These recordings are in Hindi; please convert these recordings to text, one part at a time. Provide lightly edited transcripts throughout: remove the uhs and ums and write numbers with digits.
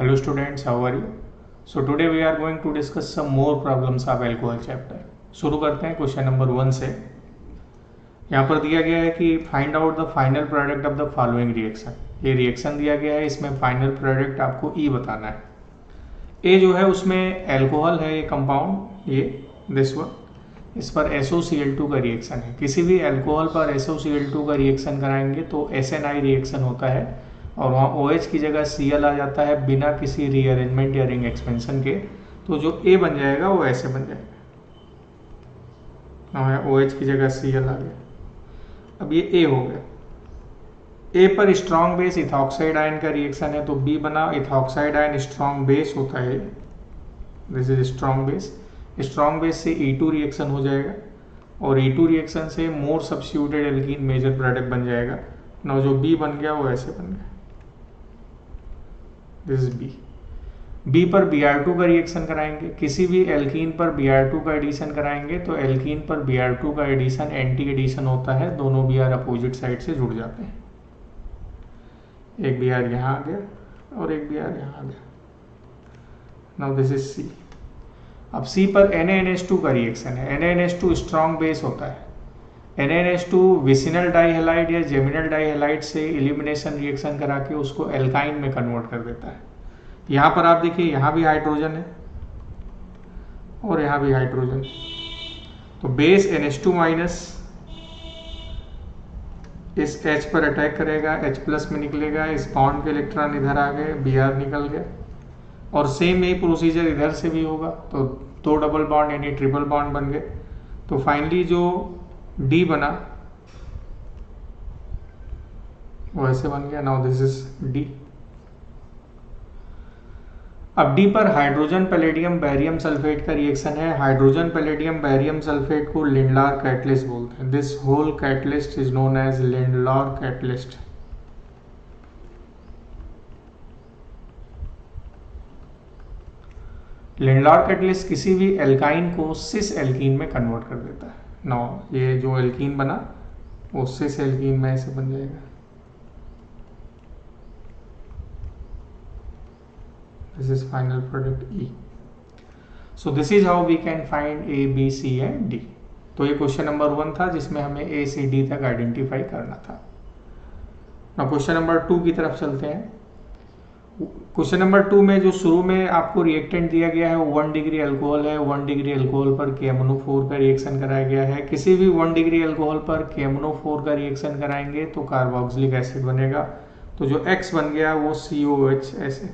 Hello students, how are you? So today we are going to discuss some more problems of alcohol chapter. शुरू करते हैं क्वेश्चन नंबर 1 से। यहाँ पर दिया गया है कि find out the final product of the following reaction. ये रिएक्शन दिया गया है, इसमें फाइनल प्रोडक्ट आपको ई बताना है। ए जो है उसमें अल्कोहल है, ये कंपाउंड, ये दिस वन, इस पर SOCl2 का रिएक्शन है। किसी भी अल्कोहल पर SOCl2 का रिएक्शन कराएंगे तो SNI रिएक्शन होता है और वहाँ OH की जगह Cl आ जाता है बिना किसी रीअरेंजमेंट या रिंग एक्सपेंशन के। तो जो A बन जाएगा वो ऐसे बन जाएगा, OH की जगह Cl आ गया। अब ये A हो गया। A पर स्ट्रॉन्ग बेस इथॉक्साइड आयन का रिएक्शन है तो B बना। इथॉक्साइड आयन स्ट्रॉन्ग बेस होता है, this is strong base. Strong base से E2 रिएक्शन हो जाएगा और E2 रिएक्शन से more substituted alkene major product बन जाएगा ना। जो B बन गया वो ऐसे बन गया, दिस इज B पर Br2 का रिएक्शन कराएंगे। किसी भी एल्कीन पर Br2 का एडिशन कराएंगे तो एल्कीन पर Br2 का एडिशन एंटी एडिशन होता है, दोनों Br अपोजिट साइड से जुड़ जाते हैं। एक Br यहाँ आ गया और एक Br यहाँ आ गया। Now this is C। अब C पर NaNH2 का रिएक्शन है। NaNH2 स्ट्रॉन्ग बेस होता है। NaNH2 विसिनल डाइहैलाइड या जेमिनल डाइहैलाइड से एलिमिनेशन रिएक्शन करा के उसको एल्काइन में कन्वर्ट कर देता है। यहाँ पर आप देखिए, यहाँ भी हाइड्रोजन है और यहाँ भी हाइड्रोजन। तो बेस NH2 माइनस इस H पर अटैक करेगा, H प्लस में निकलेगा, इस बॉन्ड के इलेक्ट्रॉन इधर आ गए, Br निकल गया। और सेम यही प्रोसीजर इधर से भी होगा, तो दो डबल बॉन्ड यानी ट्रिपल बॉन्ड बन गए। तो फाइनली जो D बना वो ऐसे बन गया। Now this is D। अब D पर हाइड्रोजन पैलेडियम बैरियम सल्फेट का रिएक्शन है। हाइड्रोजन पैलेडियम बैरियम सल्फेट को लिंडलार कैटलिस्ट बोलते हैं। This whole catalyst is known as Lindlar catalyst. Lindlar catalyst किसी भी एल्काइन को सिस एल्कीन में कन्वर्ट कर देता है। नाउ ये जो एल्कीन बना वो सिस एल्कीन में ऐसे बन जाएगा। This is final product E. So this is how we can find A, B, C and D. तो ये क्वेश्चन नंबर 1 था जिसमें हमें A से D तक आइडेंटिफाई करना था। ना क्वेश्चन नंबर 2 की तरफ चलते हैं। क्वेश्चन नंबर 2 में जो शुरू में आपको रिएक्टेंट दिया गया है वो 1 डिग्री अल्कोहल है। 1 डिग्री अल्कोहल पर KMnO4 का रिएक्शन कराया गया है। किसी भी 1 डिग्री अल्कोहल पर KMnO4 का रिएक्शन कराएंगे तो कार्बोक्सिलिक एसिड बनेगा। तो जो X बन गया वो COH ऐसे,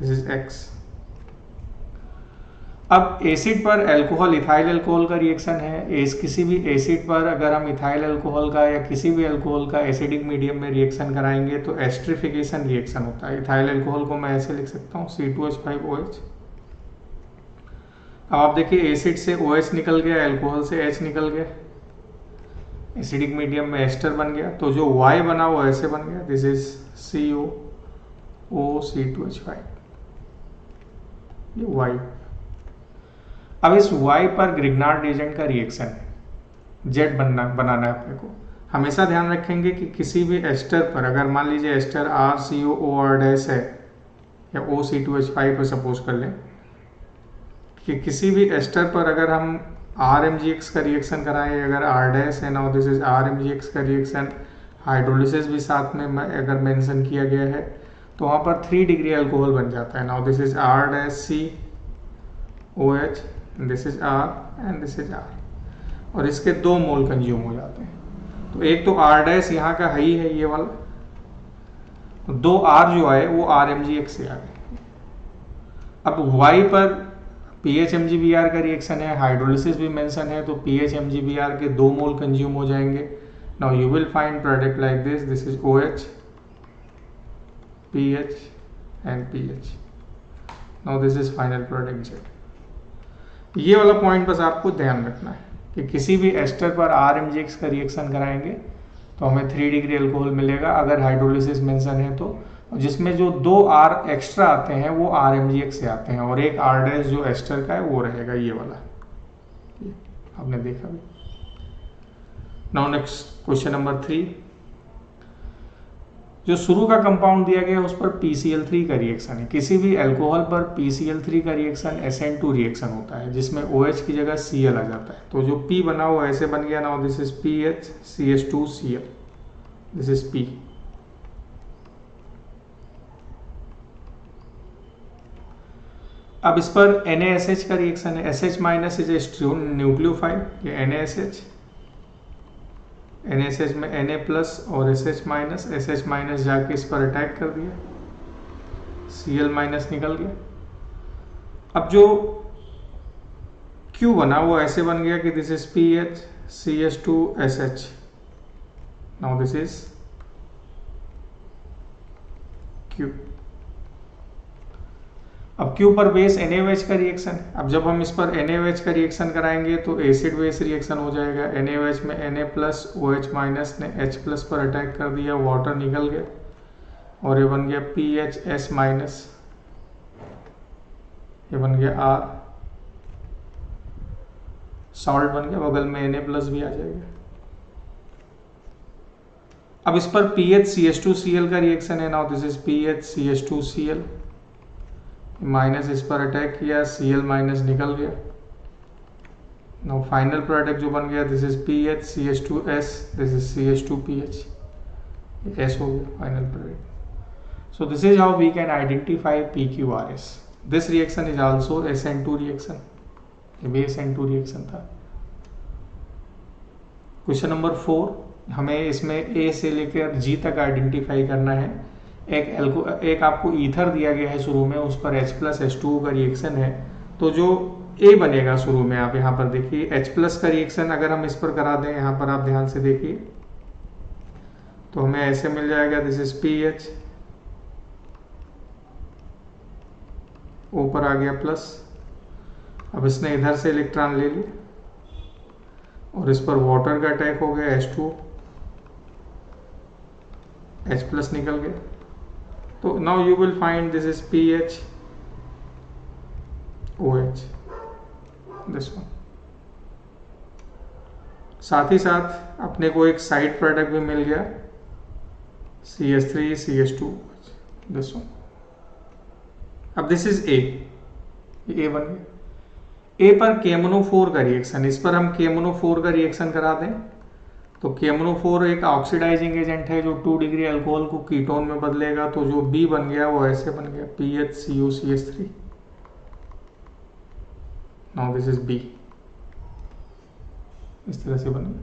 दिस इज X। अब एसिड पर अल्कोहल इथाइल अल्कोहल का रिएक्शन है। किसी भी एसिड पर अगर हम इथाइल अल्कोहल का या किसी भी अल्कोहल का एसिडिक मीडियम में रिएक्शन कराएंगे तो एस्ट्रिफिकेशन रिएक्शन होता है। इथाइल अल्कोहल को मैं ऐसे लिख सकता हूँ C2H5OH। अब आप देखिए, एसिड से OH निकल गया, अल्कोहल से H निकल गया, एसिडिक मीडियम में एस्टर बन गया। तो जो Y बना वो ऐसे बन गया, दिस इज COOC2H5, ये Y। अब इस Y पर ग्रिग्नार्ड एजेंट का रिएक्शन है, Z बनाना है अपने को। हमेशा ध्यान रखेंगे कि किसी भी एस्टर पर, अगर मान लीजिए एस्टर RCOOR- है या OC2H5 पर सपोज कर लें कि किसी भी एस्टर पर अगर हम RMgX का रिएक्शन कराएं, अगर R- है, नाउ दिस इज RMgX का रिएक्शन, हाइड्रोलिसिस भी साथ में अगर मेंशन किया गया है तो वहाँ पर 3 डिग्री अल्कोहल बन जाता है। Now this is R-COH, this is R and this is R, और इसके 2 मोल कंज्यूम हो जाते हैं। तो एक तो R- यहाँ का है ही है, ये वाला, 2 R जो आए वो RMgX से आ गए। अब Y पर PHMgBr का रिएक्शन है, हाइड्रोलिसिस भी मेंशन है, तो PHMgBr के 2 मोल कंज्यूम हो जाएंगे। Now you will find product like this, this is OH, PH and PH. Now this is final product Z. ये वाला पॉइंट बस आपको ध्यान रखना है कि किसी भी एस्टर पर RMgX का रिएक्शन कराएंगे तो हमें 3 डिग्री अल्कोहल मिलेगा अगर हाइड्रोलिसिस मेंशन है तो, जिसमें जो 2 R एक्स्ट्रा आते हैं वो RMgX से आते हैं और एक R- जो एस्टर का है वो रहेगा, ये वाला, ये आपने देखा भी। Now next question number 3। जो शुरू का कंपाउंड दिया गया है उस पर PCl3 का रिएक्शन है। किसी भी अल्कोहल पर PCl3 का रिएक्शन SN2 रिएक्शन होता है जिसमें OH की जगह Cl आ जाता है। तो जो P बना वो ऐसे बन गया, now this is PH CH2Cl, this is P। अब इस पर NaSH का रिएक्शन है। SH minus is a nucleophile, ये NaSH, NaSH में Na प्लस और SH माइनस जाके इस पर अटैक कर दिया, Cl माइनस निकल गया। अब जो Q बना वो ऐसे बन गया कि this is PH CH2SH, now this is Q। अब Q पर बेस NaOH का रिएक्शन। अब जब हम इस पर NaOH का रिएक्शन कराएंगे तो एसिड बेस रिएक्शन हो जाएगा। NaOH में Na प्लस OH माइनस ने H प्लस पर अटैक कर दिया, वाटर निकल गया और ये बन गया PHS माइनस, ये बन गया R, सॉल्ट बन गया, बगल में Na प्लस भी आ जाएगा। अब इस पर PH CH2Cl का रिएक्शन है, now this is PH CH2Cl, minus इस पर अटैक किया, Cl माइनस निकल गया। नाउ फाइनल प्रोडक्ट जो बन गया this is PH CH2S, this is CH2PH, S हो गया final product. So this is how we can identify PQRS। This reaction is also SN2 reaction, ये भी SN2 रिएक्शन था। क्वेश्चन नंबर 4, हमें इसमें A से लेकर G तक आइडेंटिफाई करना है। एक आपको ईथर दिया गया है शुरू में, उस पर H प्लस H2O का रिएक्शन है। तो जो A बनेगा शुरू में, आप यहाँ पर देखिए H प्लस का रिएक्शन अगर हम इस पर करा दें, यहाँ पर आप ध्यान से देखिए तो हमें ऐसे मिल जाएगा, दिस इज PH, O पर आ गया प्लस। अब इसने इधर से इलेक्ट्रॉन ले लिया और इस पर वाटर का अटैक हो गया, H2O, H प्लस निकल गया। तो now you will find this is PH OH, this one. साथ ही साथ अपने को एक साइड प्रोडक्ट भी मिल गया, CH3 CH2, दिस वन। अब दिस इज A, ये A बन गया। A पर KMnO4 का रिएक्शन, इस पर हम KMnO4 का रिएक्शन करा दें तो KMnO4 एक ऑक्सीडाइजिंग एजेंट है जो 2 डिग्री अल्कोहल को कीटोन में बदलेगा। तो जो B बन गया वो ऐसे बन गया, PHCOCH3, now this is B, इस तरह से बन गया।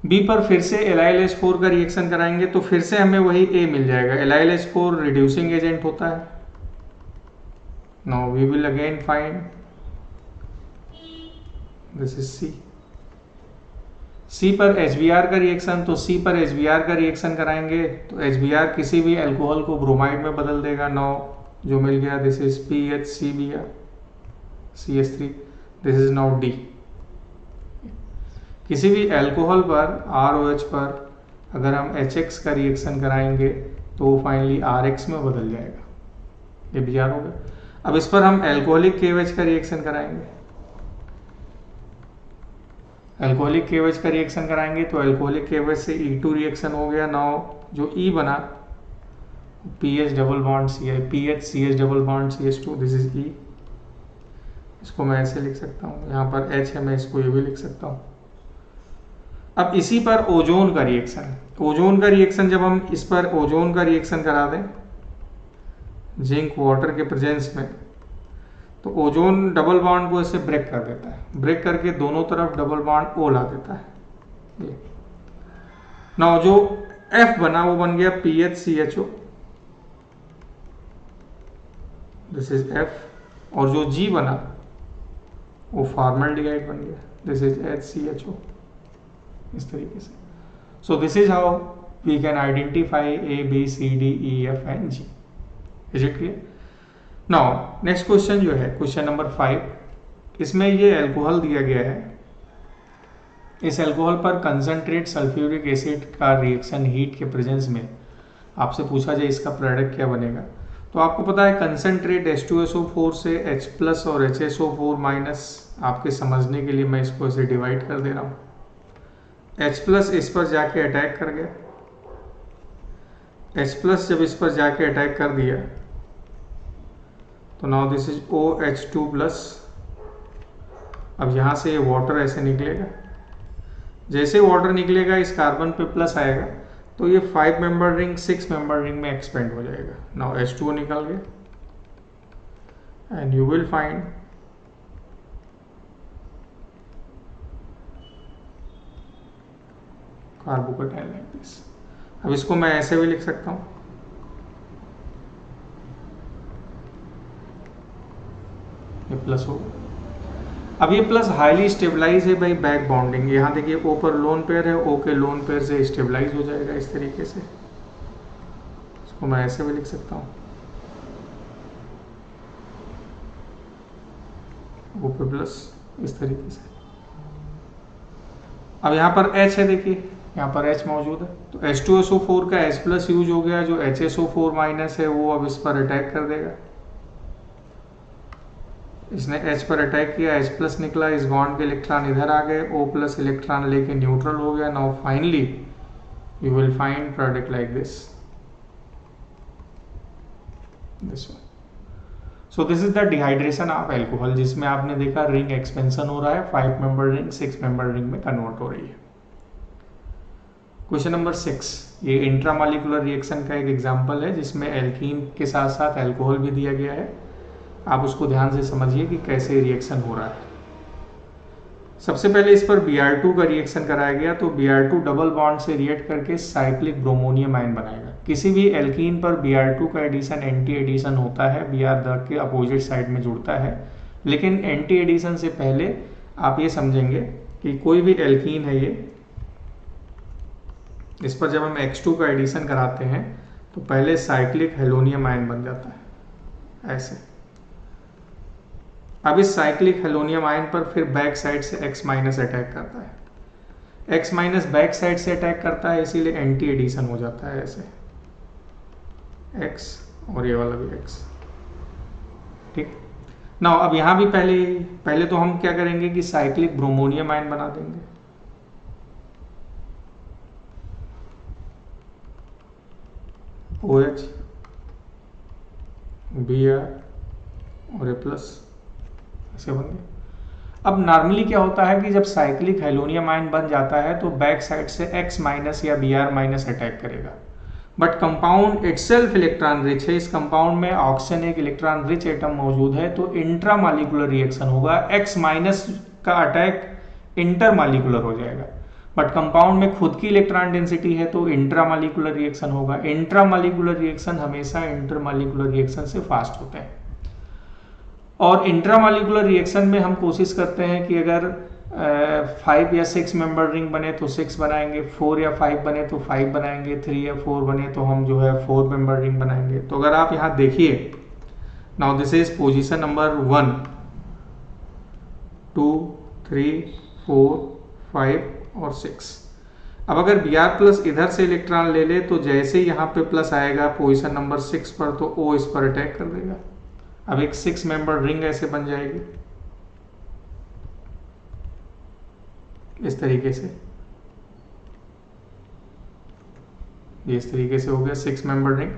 B पर फिर से LiLH4 का रिएक्शन कराएंगे तो फिर से हमें वही A मिल जाएगा। LiLH4 रिड्यूसिंग एजेंट होता है। Now we will again find this is C। C पर HBr का रिएक्शन, तो C पर HBr का रिएक्शन कराएंगे तो HBr किसी भी अल्कोहल को ब्रोमाइड में बदल देगा। नाउ जो मिल गया this is PHCbr CH3, this is now D। किसी भी अल्कोहल पर ROH पर अगर हम HX का रिएक्शन कराएंगे तो वो फाइनली RX में बदल जाएगा, ये Br हो गया। अब इस पर हम अल्कोहलिक KOH का रिएक्शन कराएंगे, अल्कोहलिक KOH का रिएक्शन कराएंगे तो अल्कोहलिक KOH से E2 रिएक्शन हो गया। नाउ जो E बना PH double bond PH CH double bond CH2, this is E। इसको मैं ऐसे लिख सकता हूँ, यहाँ पर H है, मैं इसको ये भी लिख सकता हूँ। अब इसी पर ओजोन का रिएक्शन, ओजोन का रिएक्शन जब हम इस पर ओजोन का रिएक्शन करा दें जिंक वाटर के प्रेजेंस में तो ओजोन डबल बॉन्ड को ऐसे ब्रेक कर देता है, ब्रेक करके दोनों तरफ डबल बॉन्ड O ला देता है। ये नाउ जो F बना वो बन गया PHCHO, दिस इज F। और जो G बना वो फॉर्मल्डिहाइड बन गया, दिस इज HCHO, इस तरीके से। So this is how we can identify A B C D E F and G। Is it clear? Now next question जो है क्वेश्चन नंबर 5, इसमें ये अल्कोहल दिया गया है। इस अल्कोहल पर कंसंट्रेट सल्फ्यूरिक एसिड का रिएक्शन हीट के प्रेजेंस में आपसे पूछा जाए इसका प्रोडक्ट क्या बनेगा। तो आपको पता है कंसंट्रेट H2SO4 से H प्लस और HSO4 माइनस, आपके समझने के लिए मैं इसको ऐसे डिवाइड कर दे रहा हूँ। H प्लस इस पर जाके अटैक कर गया H प्लस जब इस पर जाके अटैक कर दिया तो now this is OH2 plus. अब यहाँ से ये वाटर ऐसे निकलेगा, जैसे वाटर निकलेगा इस कार्बन पे प्लस आएगा तो ये 5 मेंबर रिंग 6 मेंबर रिंग में एक्सपेंड हो जाएगा। नाउ H2O निकल गया and you will find carbocation like this. अब इसको मैं ऐसे भी लिख सकता हूं, ये प्लस होगा। अब ये प्लस हाईली स्टेबलाइज है बाई बैक बॉन्डिंग। यहाँ देखिए O पर लोन पेयर है, O के लोन पेयर से स्टेबलाइज हो जाएगा इस तरीके से। इसको मैं ऐसे भी लिख सकता हूँ, O पे प्लस इस तरीके से। अब यहाँ पर H है, देखिए यहाँ पर H मौजूद है तो H2SO4 का H प्लस यूज हो गया, जो HSO4 माइनस है वो अब इस पर अटैक कर देगा। इसने H पर अटैक किया, H प्लस निकला, इस बॉन्ड के इलेक्ट्रॉन इधर आ गए, O प्लस इलेक्ट्रॉन लेके न्यूट्रल हो गया। Now finally you will find product like this one. So this is the dehydration of alcohol, जिसमें आपने देखा रिंग एक्सपेंशन हो रहा है, 5 मेंबर रिंग 6 मेंबर रिंग में कन्वर्ट हो रही है। क्वेश्चन नंबर 6, ये इंट्रामॉलिक्यूलर रिएक्शन का एक एग्जांपल है जिसमें एल्कीन के साथ साथ एल्कोहल भी दिया गया है। आप उसको ध्यान से समझिए कि कैसे रिएक्शन हो रहा है। सबसे पहले इस पर Br2 का रिएक्शन कराया गया तो Br2 डबल बॉन्ड से रिएक्ट करके साइक्लिक ब्रोमोनियम आयन बनाएगा। किसी भी एल्कीन पर Br2 का एडिशन एंटी एडिशन होता है, Br के अपोजिट साइड में जुड़ता है, लेकिन एंटी एडिशन से पहले आप ये समझेंगे कि कोई भी एल्कीन है ये, इस पर जब हम X2 का एडिशन कराते हैं तो पहले साइक्लिक हेलोनियम आयन बन जाता है ऐसे। अब इस साइक्लिक हेलोनियम आयन पर फिर बैक साइड से X माइनस अटैक करता है, X माइनस बैक साइड से अटैक करता है, इसीलिए एंटी एडिशन हो जाता है ऐसे X और ये वाला भी X। ठीक ना। अब यहां भी पहले तो हम क्या करेंगे कि साइक्लिक ब्रोमोनियम आयन बना देंगे। OH Br और A प्लस ऐसे बन गए। अब नॉर्मली क्या होता है कि जब साइक्लिक हेलोनियम आयन बन जाता है तो बैक साइड से X माइनस या Br माइनस अटैक करेगा, but compound itself electron rich है। इस कंपाउंड में ऑक्सीजन एक इलेक्ट्रॉन रिच एटम मौजूद है तो इंट्रामॉलिक्यूलर रिएक्शन होगा, X माइनस का अटैक इंटरमॉलिक्यूलर हो जाएगा। बट कंपाउंड में खुद की इलेक्ट्रॉन डेंसिटी है तो इंट्रामॉलिक्यूलर रिएक्शन होगा। इंट्रामॉलिक्यूलर रिएक्शन हमेशा इंटरमॉलिक्यूलर रिएक्शन से फास्ट होते हैं। और इंट्रामॉलिक्यूलर रिएक्शन में हम कोशिश करते हैं कि अगर 5 या 6 मेंबर रिंग बने तो 6 बनाएंगे, 4 या 5 बने तो 5 बनाएंगे, 3 या 4 बने तो हम जो है 4 मेंबर रिंग बनाएंगे। तो अगर आप यहाँ देखिए, now this is position number 1 2 3 4 5 और 6। अब अगर Br प्लस इधर से इलेक्ट्रॉन ले ले तो जैसे यहाँ पे प्लस आएगा पोजीशन नंबर 6 पर तो O इस पर अटैक कर देगा। अब एक 6 मेंबर रिंग ऐसे बन जाएगी इस तरीके से, ये इस तरीके से हो गया 6 मेंबर रिंग,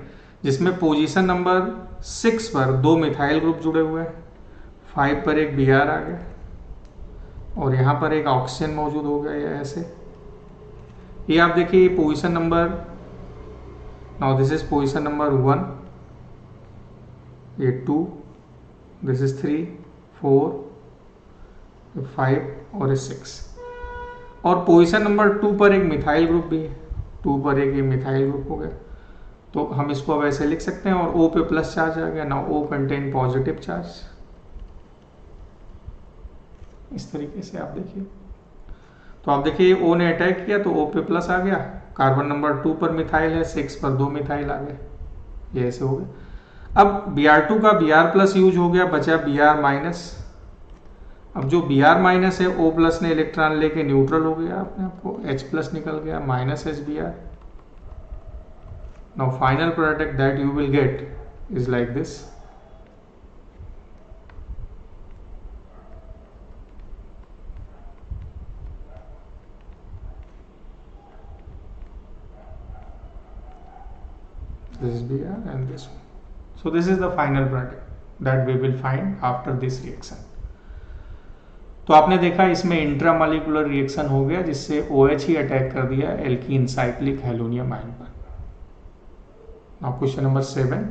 जिसमें पोजीशन नंबर 6 पर 2 मिथाइल ग्रुप जुड़े हुए हैं, 5 पर एक Br आ गया और यहाँ पर एक ऑक्सीजन मौजूद हो गया ये ऐसे। ये आप देखिए position number, now this is position number 1, ये 2, दिस इज 3 4 5 और 6। और पोजीशन नंबर 2 पर एक मिथाइल ग्रुप भी है, 2 पर एक ये मिथाइल ग्रुप हो गया। तो हम इसको अब ऐसे लिख सकते हैं और O पे प्लस चार्ज आ गया। Now O contain positive charge, इस तरीके से आप देखिए। तो आप देखिए O ने अटैक किया तो O पे प्लस आ गया, कार्बन नंबर 2 पर मिथाइल है, 6 पर 2 मिथाइल आ गए, ये ऐसे हो गया। अब Br2 का Br प्लस यूज हो गया, बचा Br माइनस। अब जो Br माइनस है O प्लस ने इलेक्ट्रॉन लेके न्यूट्रल हो गया, अपने आपको H प्लस निकल गया minus HBr। Now final product that you will get is like this. This is Br and this one. So this is the final product that we will find after this reaction. तो आपने देखा इसमें इंट्रामॉलिक्यूलर रिएक्शन हो गया जिससे OH ही अटैक कर दिया एल्कीन साइक्लिक हेलोनियम आयन पर। नाउ क्वेश्चन नंबर 7,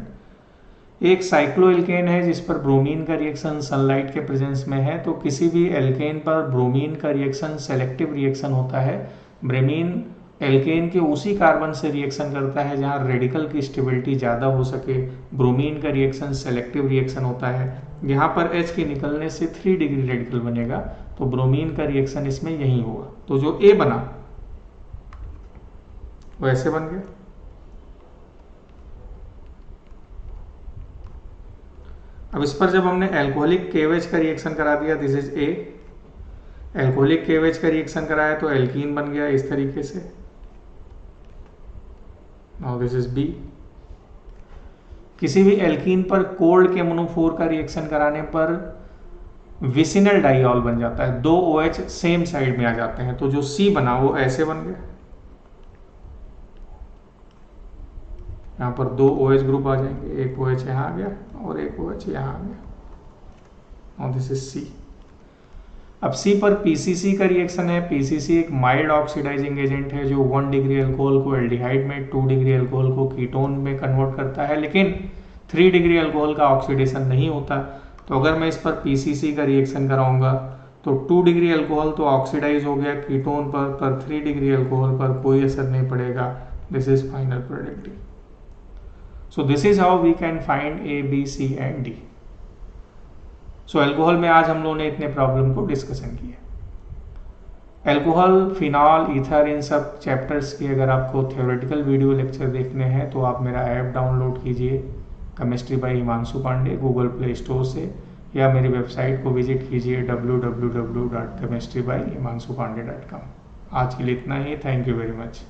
एक साइक्लोएल्केन है जिस पर ब्रोमीन का रिएक्शन सनलाइट के प्रेजेंस में है, तो किसी भी एल्केन पर ब्रोमीन का रिएक्शन सेलेक्टिव रिएक्शन होता है। ब्रोमीन एल्केन के उसी कार्बन से रिएक्शन करता है जहां रेडिकल की स्टेबिलिटी ज़्यादा हो सके। ब्रोमीन का रिएक्शन सेलेक्टिव रिएक्शन होता है। यहाँ पर H के निकलने से 3 डिग्री रेडिकल बनेगा, तो ब्रोमीन का रिएक्शन इसमें यही होगा। तो जो A बना वो ऐसे बन गया। अब इस पर जब हमने एल्कोहलिक KOH का रिएक्शन करा दिया, this is A, alcoholic KOH का रिएक्शन कराया तो एल्कीन बन गया इस तरीके से। Now this is B। किसी भी एल्कीन पर कोल्ड केमोनोफोर का रिएक्शन कराने पर विसिनल डाइऑल बन जाता है, 2 OH सेम साइड में आ जाते हैं, तो जो C बना वो ऐसे बन गया। यहाँ पर 2 OH ग्रुप आ जाएंगे, एक OH यहाँ आ गया और एक OH यहाँ आ गया, और दिस इज C। अब C पर PCC का रिएक्शन है। PCC एक माइल्ड ऑक्सीडाइजिंग एजेंट है जो 1 डिग्री अल्कोहल को एल्डिहाइड में, 2 डिग्री अल्कोहल को कीटोन में कन्वर्ट करता है, लेकिन 3 डिग्री अल्कोहल का ऑक्सीडेशन नहीं होता। तो अगर मैं इस पर PCC का रिएक्शन कराऊंगा तो 2 डिग्री अल्कोहल तो ऑक्सीडाइज हो गया कीटोन पर 3 डिग्री अल्कोहल पर कोई असर नहीं पड़ेगा। This is final product D। So this is how we can find A, B, C and D. So alcohol में आज हम लोगों ने इतने प्रॉब्लम को डिस्कशन किया। अल्कोहल, फिनॉल, ईथर, इन सब चैप्टर्स की अगर आपको थ्योरेटिकल वीडियो लेक्चर देखने हैं तो आप मेरा ऐप डाउनलोड कीजिए chemistry by Himanshu Pandey Google Play Store से, या मेरी वेबसाइट को विजिट कीजिए www.chemistrybyhimanshupande.com। आज के लिए इतना ही। Thank you very much.